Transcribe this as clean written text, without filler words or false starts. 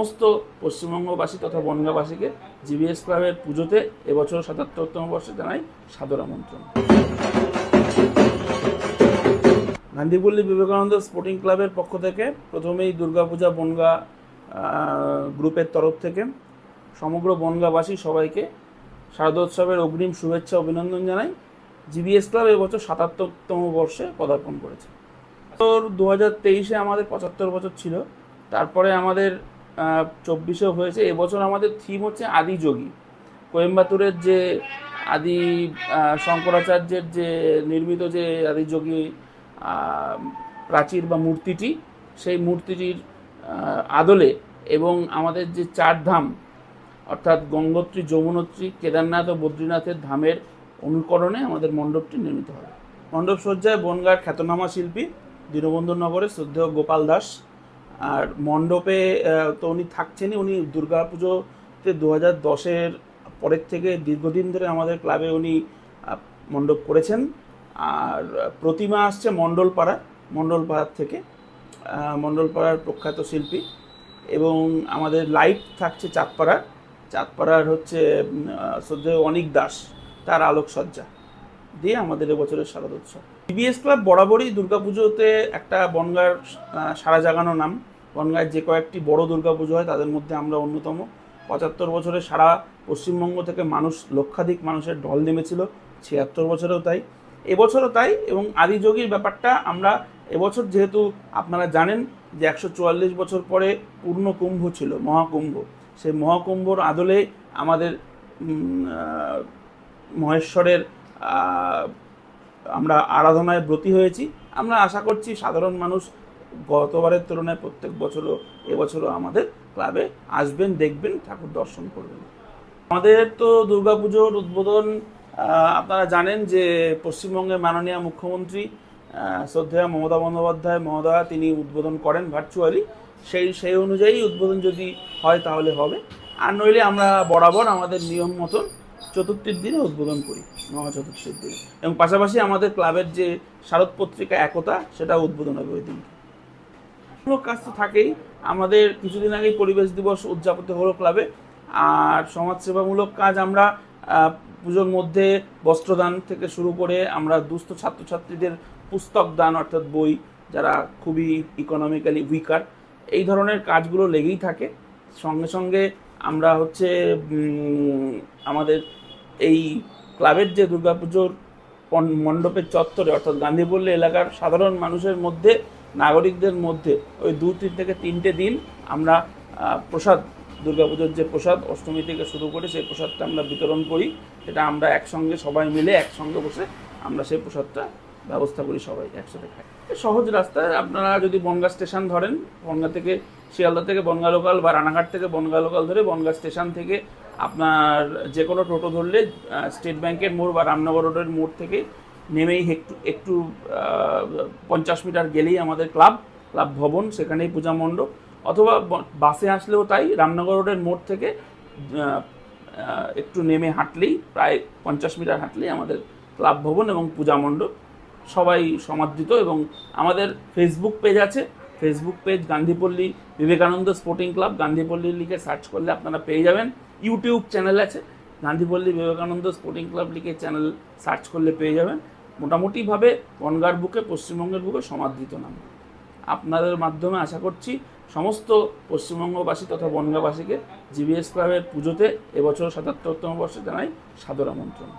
সমস্ত পশ্চিমবঙ্গবাসী তথা বনগাঁবাসীকে জিবিএস ক্লাবের পুজোতে এবছর ৭৭তম বর্ষে জানাই সাদর আমন্ত্রণ। গান্ধীপল্লী বিবেকানন্দ স্পোর্টিং ক্লাবের পক্ষ থেকে প্রথমেই দুর্গাপূজা বনগাঁ গ্রুপের তরফ থেকে সমগ্র বনগাঁবাসী সবাইকে শারদোৎসবের অগ্রিম শুভেচ্ছা অভিনন্দন জানাই। জিবিএস ক্লাব এবছর ৭৭তম বর্ষে পদার্পণ করেছে। 2023-এ আমাদের ৭৫ বছর ছিল, তারপরে আমাদের 24-এও হয়েছে। এবছর আমাদের থিম হচ্ছে আদিযোগী। কোয়েম্বাতুরের যে আদি শঙ্করাচার্যের যে নির্মিত যে আদিযোগী প্রাচীর বা মূর্তিটি, সেই মূর্তিটির আদলে এবং আমাদের যে 4 ধাম অর্থাৎ গঙ্গোত্রী, যমুনোত্রী, কেদারনাথ ও বদ্রীনাথের ধামের অনুকরণে আমাদের মণ্ডপটি নির্মিত হবে। মণ্ডপ সজ্জায় বনগাঁর খ্যাতনামা শিল্পী দীনবন্ধু নগরের শ্রদ্ধেয় গোপাল দাস। আর মণ্ডপে তো উনি থাকছেনই, উনি দুর্গাপুজোতে 2010-এর পরের থেকে দীর্ঘদিন ধরে আমাদের ক্লাবে উনি মণ্ডপ করেছেন। আর প্রতিমা আসছে মণ্ডলপাড়ার থেকে, মণ্ডলপাড়ার প্রখ্যাত শিল্পী। এবং আমাদের লাইট থাকছে চাঁদপাড়ার হচ্ছে শ্রদ্ধেয় অনিক দাস, তার আলোকসজ্জা দিয়ে আমাদের এবছরের শারদোৎসব। জিবিএস ক্লাব বরাবরই দুর্গাপুজোতে একটা বনগাঁর সারা জাগানো নাম। বনগাঁয় যে কয়েকটি বড় দুর্গাপুজো হয় তাদের মধ্যে আমরা অন্যতম। 75 বছরে সারা পশ্চিমবঙ্গ থেকে লক্ষাধিক মানুষের ঢল নেমেছিল, 76 বছরেও তাই, এবছরও তাই। এবং আদিযোগীর ব্যাপারটা আমরা এবছর, যেহেতু আপনারা জানেন যে 144 বছর পরে পূর্ণ কুম্ভ ছিল, মহাকুম্ভ, সেই মহাকুম্ভর আদলে আমাদের মহেশ্বরের আমরা আরাধনায় ব্রতী হয়েছি। আমরা আশা করছি সাধারণ মানুষ গতবারের তুলনায় প্রত্যেক বছরও এবছরও আমাদের ক্লাবে আসবেন, দেখবেন, ঠাকুর দর্শন করবেন। আমাদের তো দুর্গাপুজোর উদ্বোধন আপনারা জানেন যে পশ্চিমবঙ্গের মাননীয় মুখ্যমন্ত্রী শ্রদ্ধেয় মমতা বন্দ্যোপাধ্যায় মহোদয়া তিনি উদ্বোধন করেন ভার্চুয়ালি। সেই অনুযায়ী উদ্বোধন যদি হয় তাহলে হবে, আর নইলে আমরা বরাবর আমাদের নিয়ম মতন চতুর্থীর দিনে উদ্বোধন করি, মহাচতুর্থীর দিনে। এবং পাশাপাশি আমাদের ক্লাবের যে শারদ পত্রিকা একতা, সেটা উদ্বোধন হবে ওই দিন। কাজ তো থাকেই, আমাদের কিছুদিন আগেই পরিবেশ দিবস উদযাপিত হলো ক্লাবে। আর সমাজসেবামূলক কাজ আমরা পুজোর মধ্যে বস্ত্রদান থেকে শুরু করে আমরা দুস্থ ছাত্রছাত্রীদের পুস্তক দান অর্থাৎ বই, যারা খুবই ইকোনমিক্যালি উইকার, এই ধরনের কাজগুলো লেগেই থাকে। সঙ্গে সঙ্গে আমরা হচ্ছে আমাদের এই ক্লাবের যে দুর্গাপুজোর মণ্ডপের চত্বরে অর্থাৎ গান্ধীপল্লী এলাকার সাধারণ মানুষের মধ্যে, নাগরিকদের মধ্যে ওই 2 থেকে 3টে দিন আমরা প্রসাদ, দুর্গাপুজোর যে প্রসাদ অষ্টমী থেকে শুরু করে সেই প্রসাদটা আমরা বিতরণ করি। সেটা আমরা একসঙ্গে সবাই মিলে একসঙ্গে বসে আমরা সেই প্রসাদটা ব্যবস্থা করি, সবাই একসাথে খাই। সহজ রাস্তায় আপনারা যদি বনগাঁ স্টেশন ধরেন, বনগাঁ থেকে শিয়ালদা থেকে বনগাঁ লোকাল বা রানাঘাট থেকে বনগাঁ লোকাল ধরে বনগাঁ স্টেশন থেকে আপনার যে কোনো টোটো ধরলে স্টেট ব্যাংকের মোড় বা রামনগর রোডের মোড় থেকে নেমেই একটু 50 মিটার গেলেই আমাদের ক্লাব ভবন, সেখানেই পূজা মণ্ডপ। অথবা বাসে আসলেও তাই, রামনগর রোডের মোড় থেকে একটু নেমে হাঁটলেই, প্রায় 50 মিটার হাঁটলেই আমাদের ক্লাব ভবন এবং পূজা মণ্ডপ, সবাই সমাদৃত। এবং আমাদের ফেসবুক পেজ আছে, Facebook page Gandhipalli Vivekananda sporting club, Gandhipalli লিখে সার্চ করলে আপনারা পেয়ে যাবেন। ইউটিউব চ্যানেল আছে, গান্ধীপল্লী বিবেকানন্দ স্পোর্টিং ক্লাব লিখে চ্যানেল সার্চ করলে পেয়ে যাবেন। মোটামুটিভাবে বনগাঁর বুকে, পশ্চিমবঙ্গের বুকে সমাদৃত নাম। আপনাদের মাধ্যমে আশা করছি সমস্ত পশ্চিমবঙ্গবাসী তথা বনগাঁবাসীকে জিবিএস ক্লাবের পুজোতে এবছর ৭৭তম বর্ষে জানাই সাদর আমন্ত্রণ।